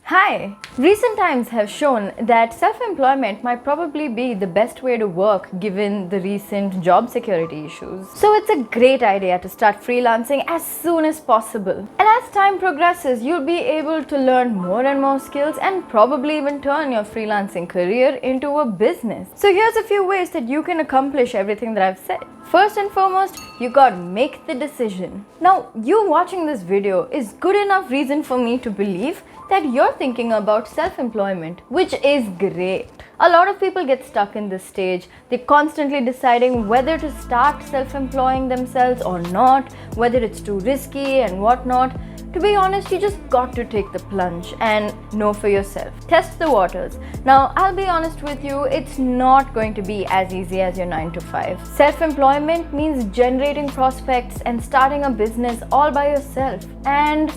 Hi! Recent times have shown that self-employment might probably be the best way to work given the recent job security issues. So it's a great idea to start freelancing as soon as possible. And as time progresses, you'll be able to learn more and more skills and probably even turn your freelancing career into a business. So here's a few ways that you can accomplish everything that I've said. First and foremost, you gotta make the decision. Now, you watching this video is good enough reason for me to believe that you're thinking about self-employment, which is great. A lot of people get stuck in this stage. They're constantly deciding whether to start self-employing themselves or not, whether it's too risky and whatnot. To be honest, you just got to take the plunge and know for yourself. Test the waters. Now, I'll be honest with you, it's not going to be as easy as your 9 to 5. Self-employment means generating prospects and starting a business all by yourself. And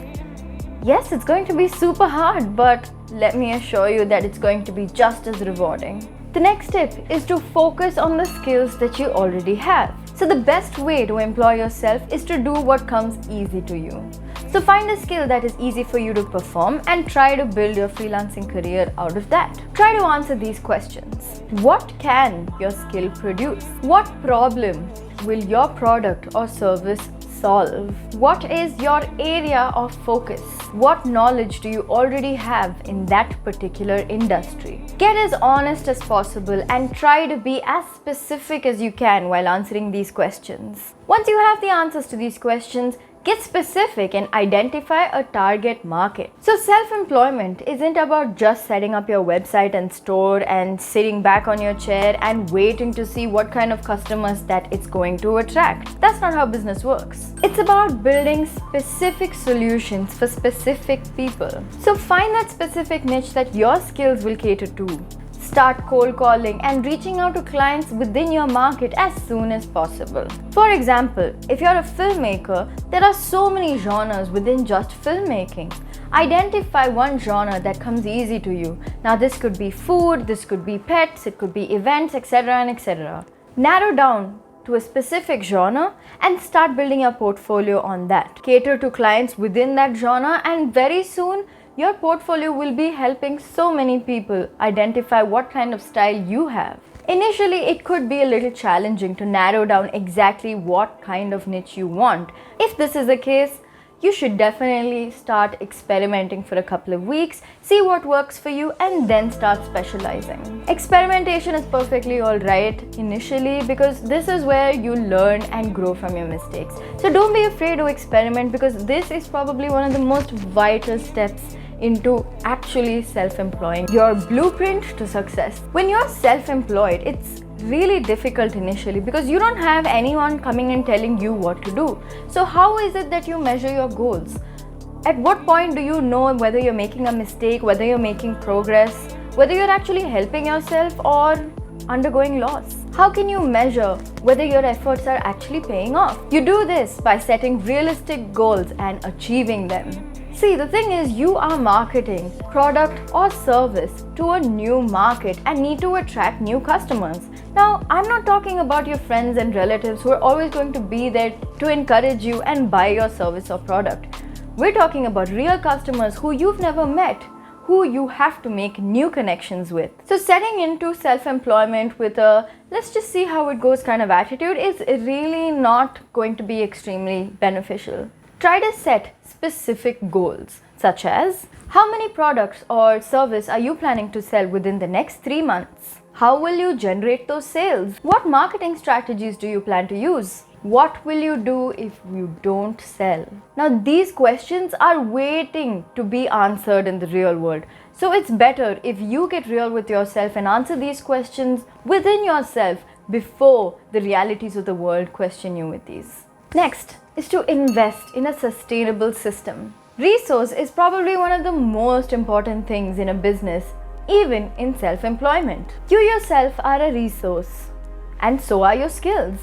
yes, it's going to be super hard, but let me assure you that it's going to be just as rewarding. The next tip is to focus on the skills that you already have. So the best way to employ yourself is to do what comes easy to you. So find a skill that is easy for you to perform and try to build your freelancing career out of that. Try to answer these questions. What can your skill produce? What problem will your product or service solve? What is your area of focus? What knowledge do you already have in that particular industry? Get as honest as possible and try to be as specific as you can while answering these questions. Once you have the answers to these questions, get specific and identify a target market. So self-employment isn't about just setting up your website and store and sitting back on your chair and waiting to see what kind of customers that it's going to attract. That's not how business works. It's about building specific solutions for specific people. So find that specific niche that your skills will cater to. Start cold calling and reaching out to clients within your market as soon as possible. For example, if you're a filmmaker, there are so many genres within just filmmaking. Identify one genre that comes easy to you. Now this could be food, this could be pets, it could be events, etc. and etc. Narrow down to a specific genre and start building your portfolio on that. Cater to clients within that genre, and very soon your portfolio will be helping so many people identify what kind of style you have. Initially, it could be a little challenging to narrow down exactly what kind of niche you want. If this is the case, you should definitely start experimenting for a couple of weeks, see what works for you, and then start specializing. Experimentation is perfectly alright initially because this is where you learn and grow from your mistakes. So don't be afraid to experiment because this is probably one of the most vital steps into actually self-employing, your blueprint to success. When you're self-employed, it's really difficult initially because you don't have anyone coming and telling you what to do. So how is it that you measure your goals? At what point do you know whether you're making a mistake, whether you're making progress, whether you're actually helping yourself or undergoing loss? How can you measure whether your efforts are actually paying off? You do this by setting realistic goals and achieving them. See, the thing is, you are marketing product or service to a new market and need to attract new customers. Now, I'm not talking about your friends and relatives who are always going to be there to encourage you and buy your service or product. We're talking about real customers who you've never met, who you have to make new connections with. So setting into self-employment with a let's just see how it goes kind of attitude is really not going to be extremely beneficial. Try to set specific goals, such as how many products or service are you planning to sell within the next 3 months? How will you generate those sales? What marketing strategies do you plan to use? What will you do if you don't sell? Now, these questions are waiting to be answered in the real world. So it's better if you get real with yourself and answer these questions within yourself before the realities of the world question you with these. Next is to invest in a sustainable system. Resource is probably one of the most important things in a business, even in self-employment. You yourself are a resource, and so are your skills.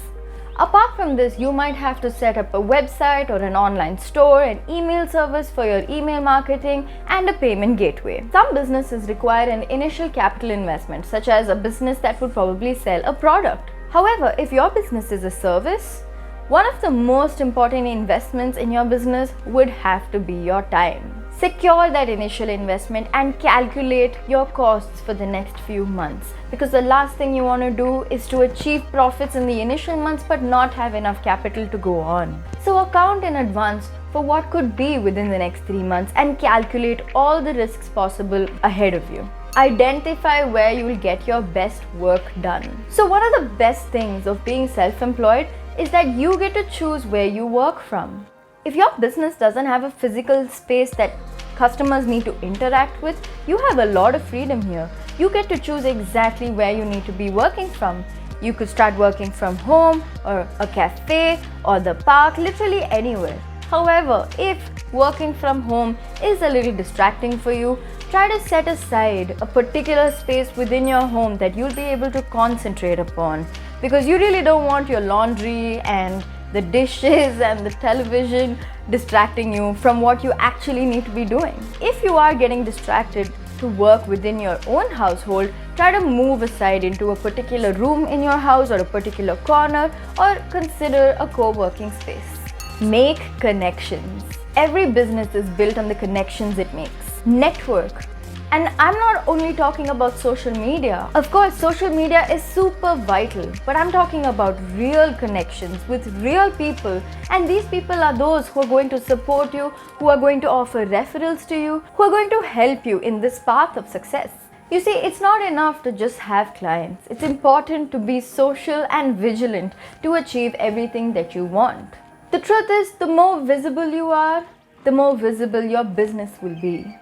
Apart from this, you might have to set up a website or an online store, an email service for your email marketing, and a payment gateway. Some businesses require an initial capital investment, such as a business that would probably sell a product. However, if your business is a service, one of the most important investments in your business would have to be your time. Secure that initial investment and calculate your costs for the next few months, because the last thing you want to do is to achieve profits in the initial months but not have enough capital to go on. So account in advance for what could be within the next 3 months and calculate all the risks possible ahead of you. Identify where you will get your best work done. So one of the best things of being self-employed is that you get to choose where you work from. If your business doesn't have a physical space that customers need to interact with, you have a lot of freedom here. You get to choose exactly where you need to be working from. You could start working from home or a cafe or the park, literally anywhere. However, if working from home is a little distracting for you, try to set aside a particular space within your home that you'll be able to concentrate upon, because you really don't want your laundry and the dishes and the television distracting you from what you actually need to be doing. If you are getting distracted to work within your own household, try to move aside into a particular room in your house or a particular corner, or consider a co-working space. Make connections. Every business is built on the connections it makes. Network. And I'm not only talking about social media. Of course, social media is super vital, but I'm talking about real connections with real people. And these people are those who are going to support you, who are going to offer referrals to you, who are going to help you in this path of success. You see, it's not enough to just have clients. It's important to be social and vigilant to achieve everything that you want. The truth is, the more visible you are, the more visible your business will be.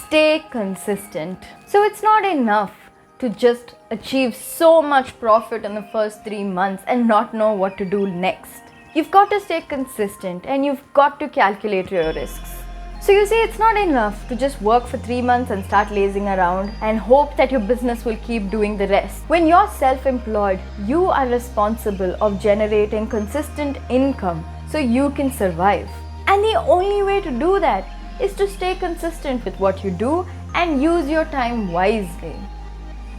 Stay consistent. So it's not enough to just achieve so much profit in the first 3 months and not know what to do next. You've got to stay consistent and you've got to calculate your risks. So you see, it's not enough to just work for 3 months and start lazing around and hope that your business will keep doing the rest. When you're self-employed, you are responsible of generating consistent income so you can survive. And the only way to do that is to stay consistent with what you do and use your time wisely.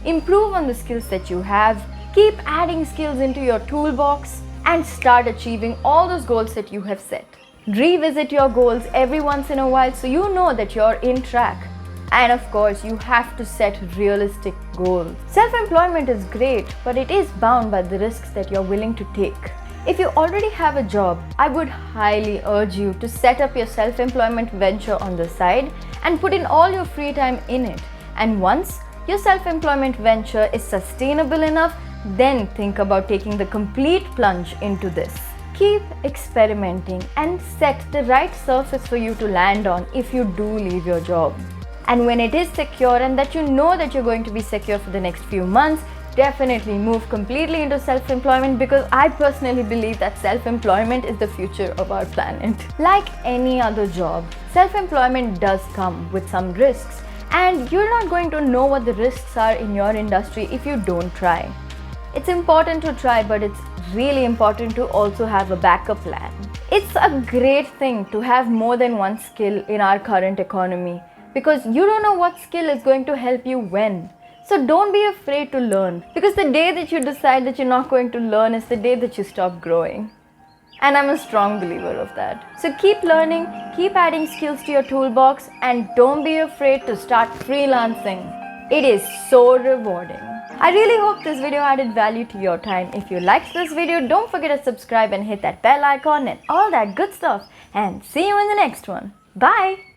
Improve on the skills that you have, keep adding skills into your toolbox, and start achieving all those goals that you have set. Revisit your goals every once in a while so you know that you're in track. And of course, you have to set realistic goals. Self-employment is great, but it is bound by the risks that you're willing to take. If you already have a job, I would highly urge you to set up your self-employment venture on the side and put in all your free time in it. And once your self-employment venture is sustainable enough, then think about taking the complete plunge into this. Keep experimenting and set the right surface for you to land on if you do leave your job. And when it is secure and that you know that you're going to be secure for the next few months, definitely move completely into self-employment, because I personally believe that self-employment is the future of our planet. Like any other job, self-employment does come with some risks, and you're not going to know what the risks are in your industry if you don't try. It's important to try, but it's really important to also have a backup plan. It's a great thing to have more than one skill in our current economy, because you don't know what skill is going to help you when. So don't be afraid to learn, because the day that you decide that you're not going to learn is the day that you stop growing. And I'm a strong believer of that. So keep learning, keep adding skills to your toolbox, and don't be afraid to start freelancing. It is so rewarding. I really hope this video added value to your time. If you liked this video, don't forget to subscribe and hit that bell icon and all that good stuff. And see you in the next one. Bye!